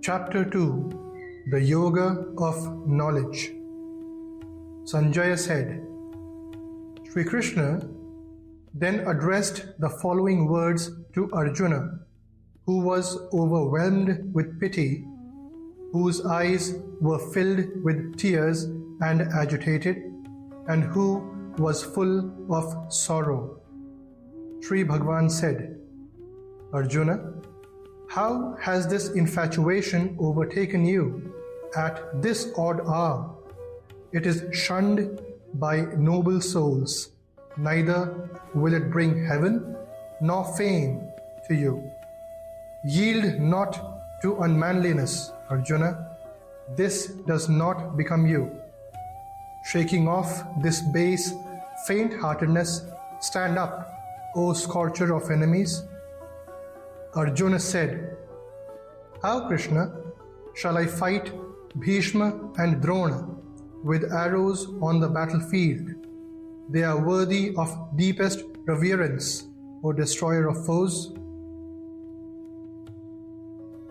Chapter 2 The Yoga of Knowledge. Sanjaya said, Sri Krishna then addressed the following words to Arjuna, who was overwhelmed with pity, whose eyes were filled with tears and agitated, and who was full of sorrow. Sri Bhagwan said, Arjuna, how has this infatuation overtaken you at this odd hour? It is shunned by noble souls. Neither will it bring heaven nor fame to you. Yield not to unmanliness, Arjuna. This does not become you. Shaking off this base faint-heartedness, stand up, O scorcher of enemies. Arjuna said, How, Krishna, shall I fight Bhishma and Drona with arrows on the battlefield? They are worthy of deepest reverence, O destroyer of foes.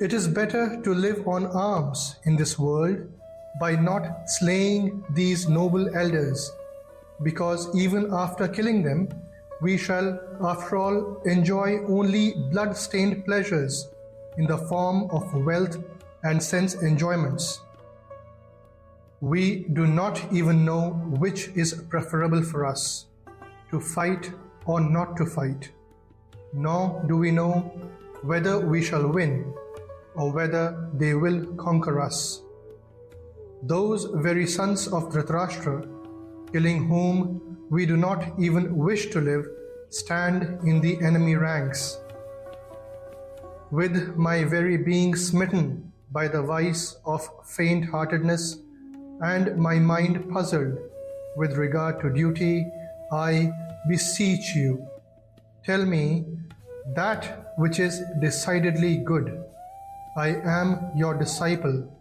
It is better to live on alms in this world by not slaying these noble elders, because even after killing them, we shall, after all, enjoy only blood-stained pleasures in the form of wealth and sense enjoyments. We do not even know which is preferable for us, to fight or not to fight, nor do we know whether we shall win or whether they will conquer us. Those very sons of Dhritarashtra, killing whom we do not even wish to live, stand in the enemy ranks. With my very being smitten by the vice of faint-heartedness and my mind puzzled with regard to duty, I beseech you, tell me that which is decidedly good. I am your disciple.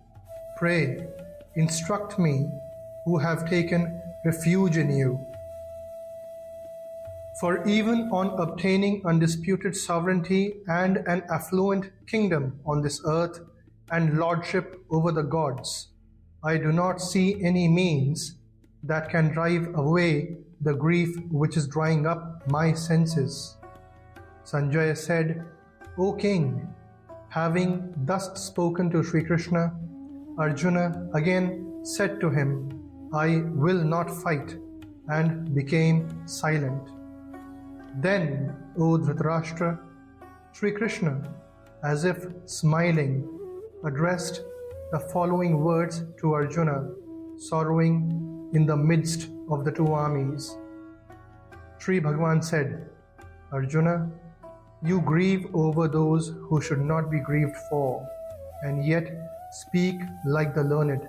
Pray, instruct me, who have taken refuge in you. For even on obtaining undisputed sovereignty and an affluent kingdom on this earth and lordship over the gods, I do not see any means that can drive away the grief which is drying up my senses. Sanjaya said, O king, having thus spoken to Sri Krishna, Arjuna again said to him, I will not fight, and became silent. Then, O Dhritarashtra, Sri Krishna, as if smiling, addressed the following words to Arjuna, sorrowing in the midst of the two armies. Sri Bhagwan said, Arjuna, you grieve over those who should not be grieved for, and yet speak like the learned.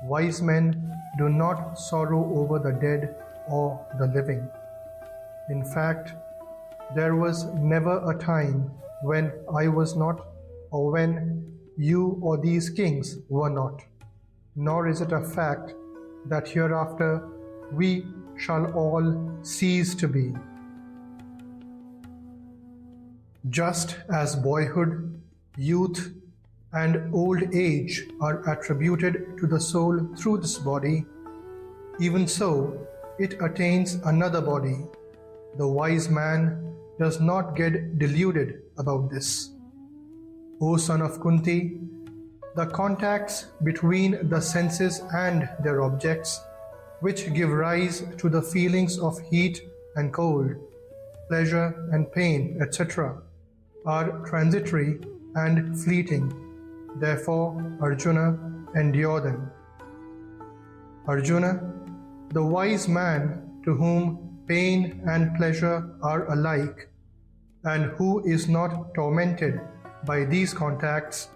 Wise men do not sorrow over the dead or the living. In fact, there was never a time when I was not, or when you or these kings were not, nor is it a fact that hereafter we shall all cease to be. Just as boyhood, youth, and old age are attributed to the soul through this body, even so it attains another body. The wise man does not get deluded about this. O son of Kunti, the contacts between the senses and their objects, which give rise to the feelings of heat and cold, pleasure and pain, etc., are transitory and fleeting. Therefore, Arjuna, endure them. Arjuna, the wise man to whom pain and pleasure are alike, and who is not tormented by these contacts,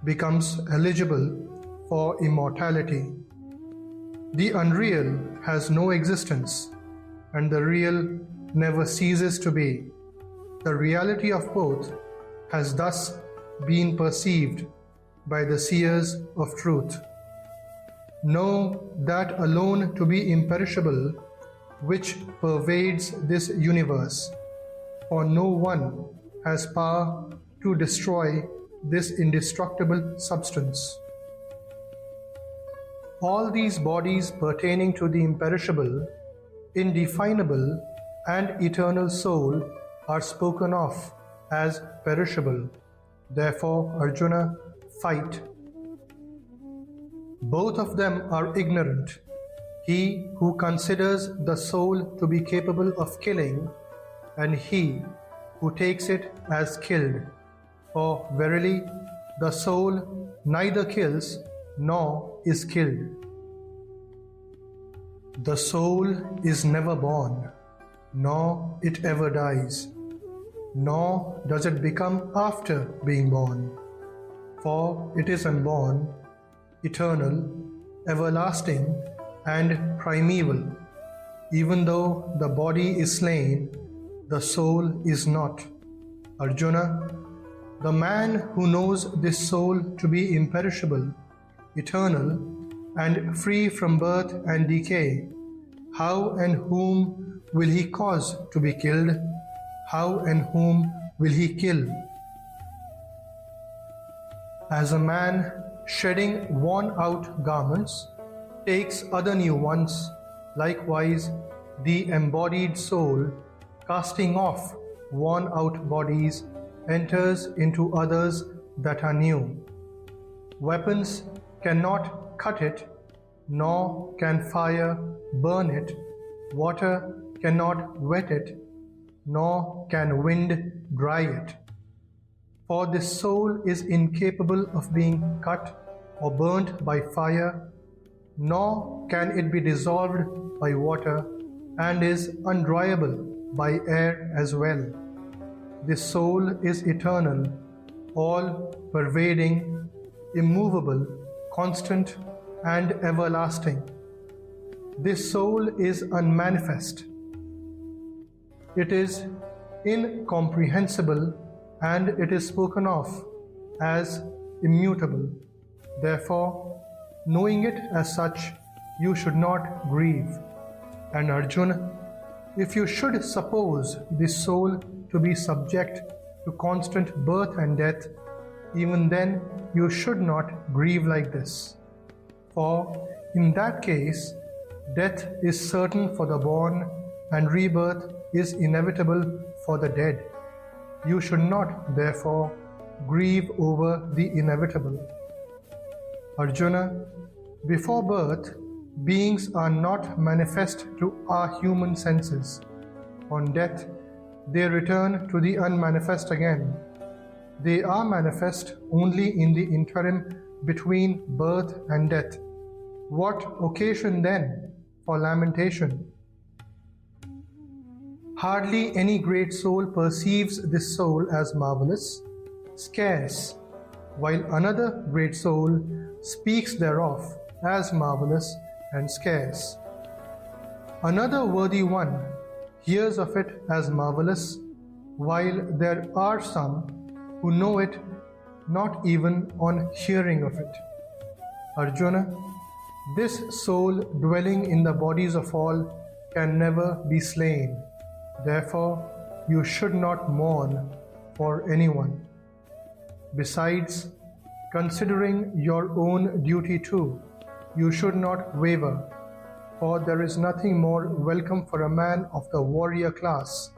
becomes eligible for immortality. The unreal has no existence, and the real never ceases to be. The reality of both has thus been perceived by the seers of truth. Know that alone to be imperishable, which pervades this universe, for no one has power to destroy this indestructible substance. All these bodies pertaining to the imperishable, indefinable, and eternal soul are spoken of as perishable. Therefore, Arjuna, fight. Both of them are ignorant. He who considers the soul to be capable of killing, and he who takes it as killed. For verily, the soul neither kills nor is killed. The soul is never born, nor it ever dies, nor does it become after being born. For it is unborn, eternal, everlasting, and primeval. Even though the body is slain, the soul is not. Arjuna, the man who knows this soul to be imperishable, eternal, and free from birth and decay, how and whom will he cause to be killed? How and whom will he kill? As a man shedding worn-out garments takes other new ones, likewise the embodied soul, casting off worn-out bodies, enters into others that are new. Weapons cannot cut it, nor can fire burn it. Water cannot wet it, nor can wind dry it. For this soul is incapable of being cut or burnt by fire, nor can it be dissolved by water, and is undryable by air as well. This soul is eternal, all-pervading, immovable, constant, and everlasting. This soul is unmanifest. It is incomprehensible, and it is spoken of as immutable. Therefore, knowing it as such, you should not grieve. And Arjuna, if you should suppose this soul to be subject to constant birth and death, even then you should not grieve like this. For in that case, death is certain for the born, and rebirth is inevitable for the dead. You should not, therefore, grieve over the inevitable. Arjuna, before birth, beings are not manifest to our human senses. On death, they return to the unmanifest again. They are manifest only in the interim between birth and death. What occasion then for lamentation? Hardly any great soul perceives this soul as marvelous, scarce, while another great soul speaks thereof as marvelous and scarce. Another worthy one hears of it as marvelous, while there are some who know it not even on hearing of it. Arjuna, this soul dwelling in the bodies of all can never be slain. Therefore, you should not mourn for anyone. Besides, considering your own duty too, you should not waver, for there is nothing more welcome for a man of the warrior class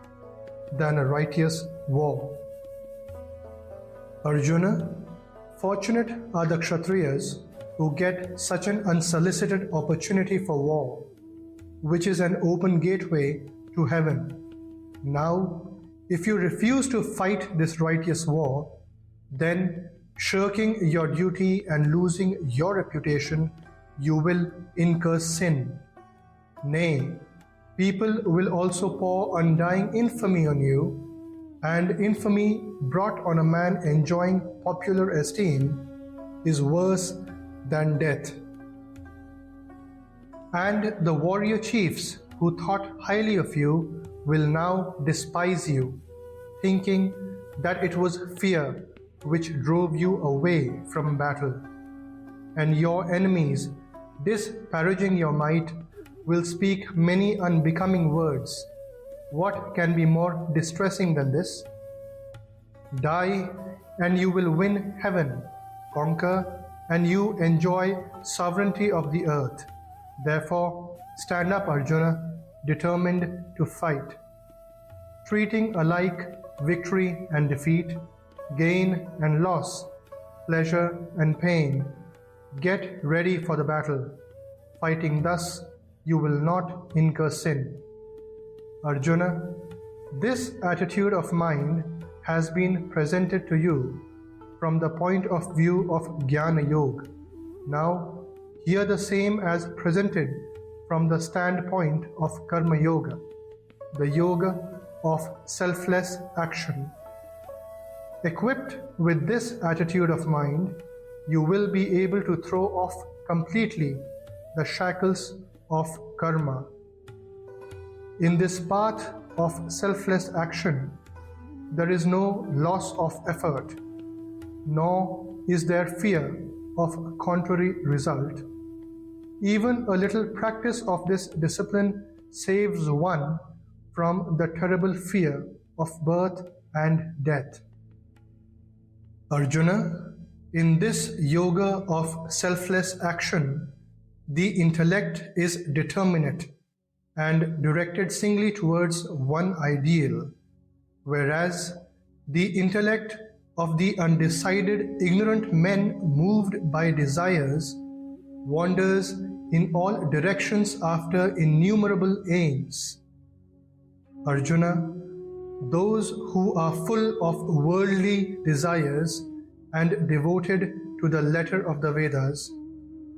than a righteous war. Arjuna, fortunate are the Kshatriyas who get such an unsolicited opportunity for war, which is an open gateway to heaven. Now, if you refuse to fight this righteous war, then shirking your duty and losing your reputation, you will incur sin. Nay, people will also pour undying infamy on you, and infamy brought on a man enjoying popular esteem is worse than death. And the warrior chiefs who thought highly of you will now despise you, thinking that it was fear which drove you away from battle. And your enemies, disparaging your might, will speak many unbecoming words. What can be more distressing than this? Die and you will win heaven, conquer, and you enjoy sovereignty of the earth. Therefore, stand up, Arjuna, determined to fight. Treating alike victory and defeat, gain and loss, pleasure and pain, get ready for the battle. Fighting thus, you will not incur sin. Arjuna, this attitude of mind has been presented to you from the point of view of Jnana Yoga. Now, hear the same as presented from the standpoint of Karma Yoga, the yoga of selfless action. Equipped with this attitude of mind, you will be able to throw off completely the shackles of karma. In this path of selfless action, there is no loss of effort, nor is there fear of contrary result. Even a little practice of this discipline saves one from the terrible fear of birth and death. Arjuna, in this yoga of selfless action, the intellect is determinate and directed singly towards one ideal, whereas the intellect of the undecided, ignorant men moved by desires wanders in all directions after innumerable aims. Arjuna, those who are full of worldly desires and devoted to the letter of the Vedas,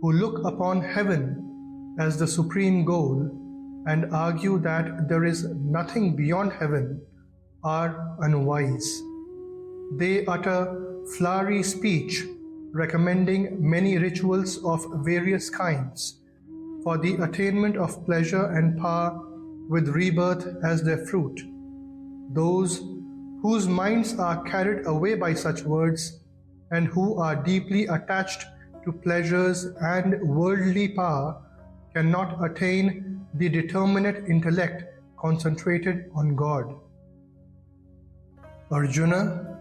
who look upon heaven as the supreme goal and argue that there is nothing beyond heaven, are unwise. They utter flowery speech recommending many rituals of various kinds for the attainment of pleasure and power with rebirth as their fruit. Those whose minds are carried away by such words and who are deeply attached to pleasures and worldly power cannot attain the determinate intellect concentrated on God. Arjuna,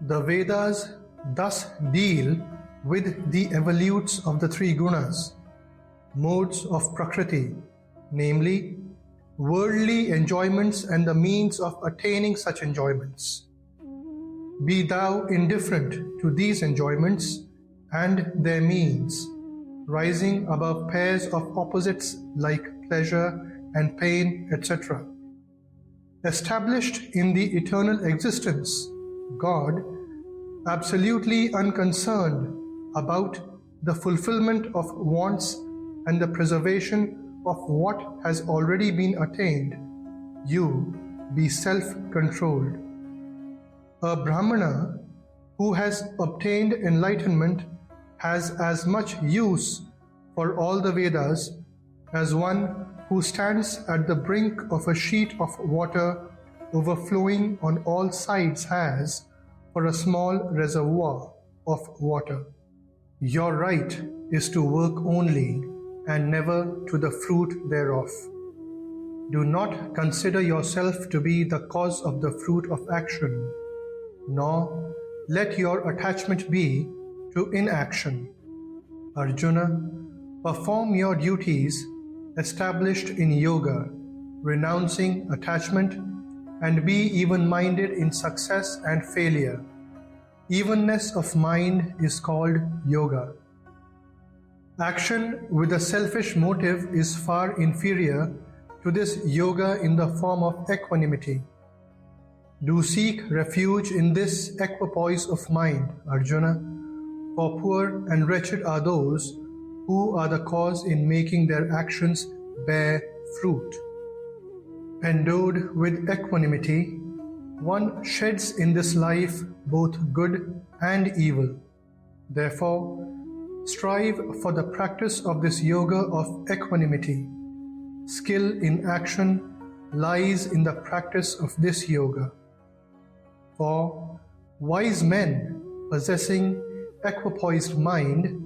the Vedas thus deal with the evolutes of the three gunas, modes of Prakriti, namely worldly enjoyments and the means of attaining such enjoyments. Be thou indifferent to these enjoyments and their means, rising above pairs of opposites like pleasure and pain, etc. Established in the eternal existence, God, absolutely unconcerned about the fulfillment of wants and the preservation of what has already been attained, you be self-controlled. A Brahmana who has obtained enlightenment has as much use for all the Vedas as one who stands at the brink of a sheet of water overflowing on all sides has for a small reservoir of water. Your right is to work only and never to the fruit thereof. Do not consider yourself to be the cause of the fruit of action, nor let your attachment be to inaction. Arjuna, perform your duties established in yoga, renouncing attachment, and be even-minded in success and failure. Evenness of mind is called yoga. Action with a selfish motive is far inferior to this yoga in the form of equanimity. Do seek refuge in this equipoise of mind, Arjuna, for poor and wretched are those who are the cause in making their actions bear fruit. Endowed with equanimity, one sheds in this life both good and evil. Therefore, strive for the practice of this yoga of equanimity. Skill in action lies in the practice of this yoga. For wise men possessing equipoised mind,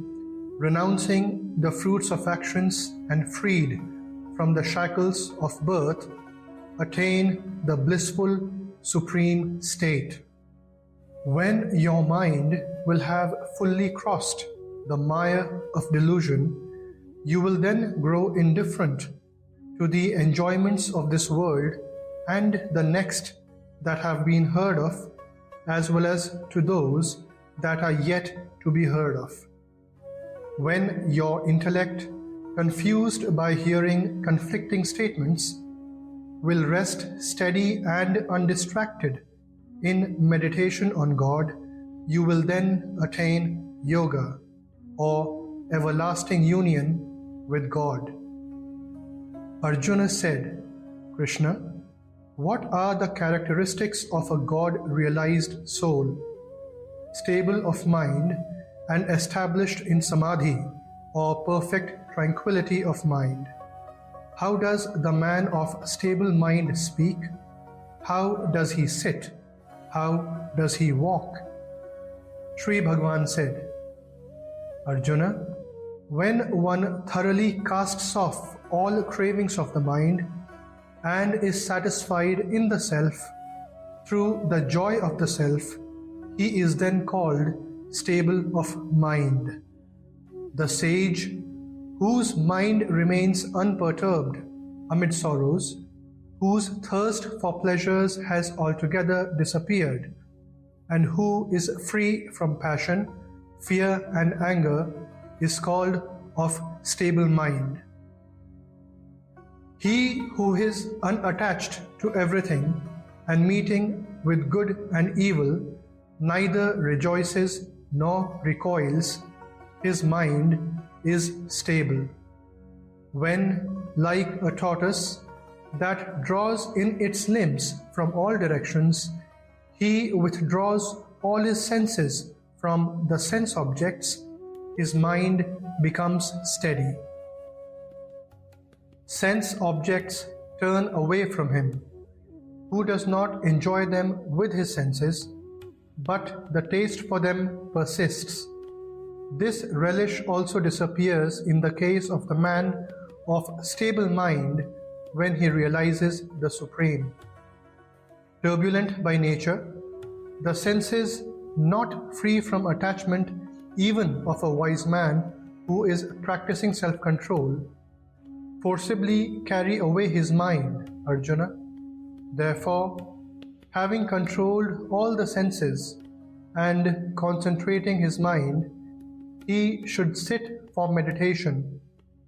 renouncing the fruits of actions and freed from the shackles of birth, attain the blissful supreme state. When your mind will have fully crossed the mire of delusion, you will then grow indifferent to the enjoyments of this world and the next that have been heard of, as well as to those that are yet to be heard of. When your intellect, confused by hearing conflicting statements, will rest steady and undistracted in meditation on God, you will then attain yoga, or everlasting union with God. Arjuna said, Krishna, what are the characteristics of a God-realized soul, stable of mind and established in samadhi, or perfect tranquility of mind? How does the man of stable mind speak? How does he sit? How does he walk? Sri Bhagwan said, Arjuna, when one thoroughly casts off all cravings of the mind and is satisfied in the self through the joy of the self, he is then called stable of mind. The sage, whose mind remains unperturbed amid sorrows, whose thirst for pleasures has altogether disappeared, and who is free from passion, fear and anger, is called of stable mind. He who is unattached to everything and meeting with good and evil neither rejoices nor recoils, his mind is stable. When, like a tortoise that draws in its limbs from all directions, he withdraws all his senses from the sense objects, his mind becomes steady. Sense objects turn away from him, who does not enjoy them with his senses, but the taste for them persists. This relish also disappears in the case of the man of stable mind when he realizes the Supreme. Turbulent by nature, the senses not free from attachment even of a wise man who is practicing self-control, forcibly carry away his mind, Arjuna. Therefore, having controlled all the senses and concentrating his mind, he should sit for meditation,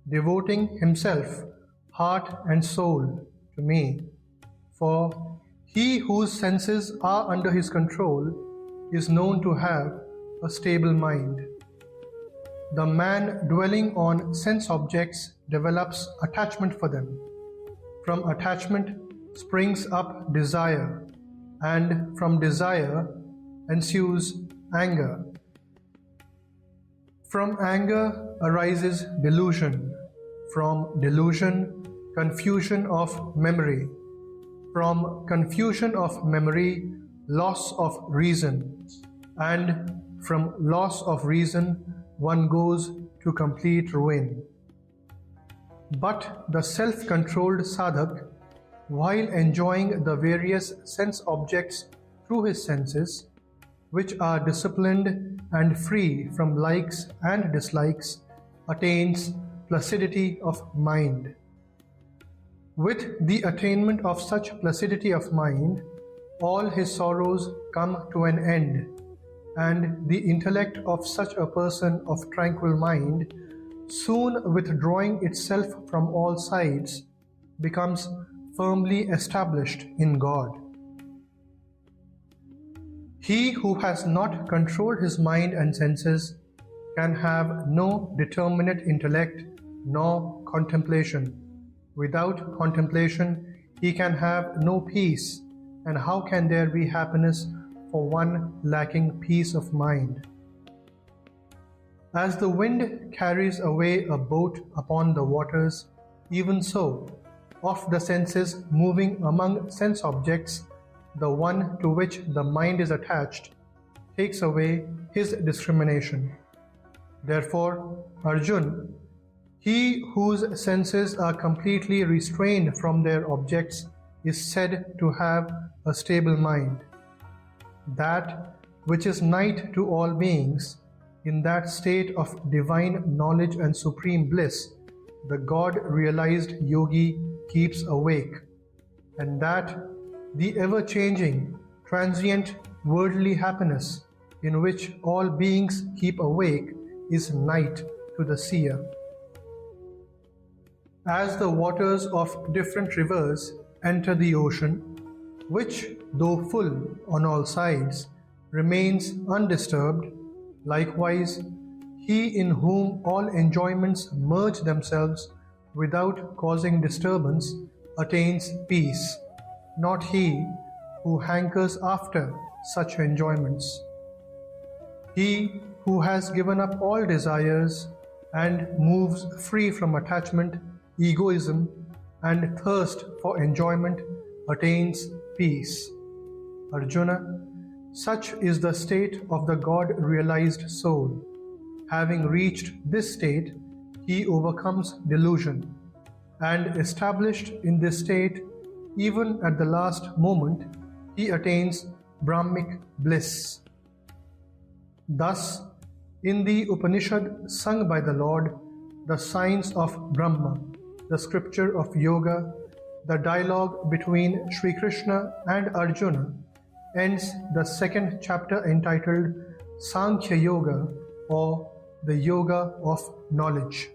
devoting himself, heart and soul, to me. For he whose senses are under his control is known to have a stable mind. The man dwelling on sense objects develops attachment for them. From attachment springs up desire, and from desire ensues anger. From anger arises delusion. From delusion, confusion of memory. From confusion of memory, loss of reason. And from loss of reason, one goes to complete ruin. But the self-controlled sadhak, while enjoying the various sense objects through his senses, which are disciplined and free from likes and dislikes, attains placidity of mind. With the attainment of such placidity of mind, all his sorrows come to an end, and the intellect of such a person of tranquil mind, soon withdrawing itself from all sides, becomes firmly established in God. He who has not controlled his mind and senses can have no determinate intellect nor contemplation. Without contemplation, he can have no peace, and how can there be happiness for one lacking peace of mind? As the wind carries away a boat upon the waters, even so, of the senses moving among sense objects, the one to which the mind is attached takes away his discrimination. Therefore, Arjuna, he whose senses are completely restrained from their objects is said to have a stable mind. That which is night to all beings, in that state of divine knowledge and supreme bliss, the God-realized yogi keeps awake, and that the ever-changing, transient, worldly happiness in which all beings keep awake is night to the seer. As the waters of different rivers enter the ocean, which, though full on all sides, remains undisturbed, likewise, he in whom all enjoyments merge themselves without causing disturbance attains peace, not he who hankers after such enjoyments. He who has given up all desires and moves free from attachment, egoism, and thirst for enjoyment attains peace. Arjuna, such is the state of the God-realized soul. Having reached this state, he overcomes delusion, and established in this state, even at the last moment, he attains Brahmic bliss. Thus, in the Upanishad sung by the Lord, the science of Brahma, the scripture of Yoga, the dialogue between Sri Krishna and Arjuna, ends the second chapter entitled Sankhya Yoga, or the Yoga of Knowledge.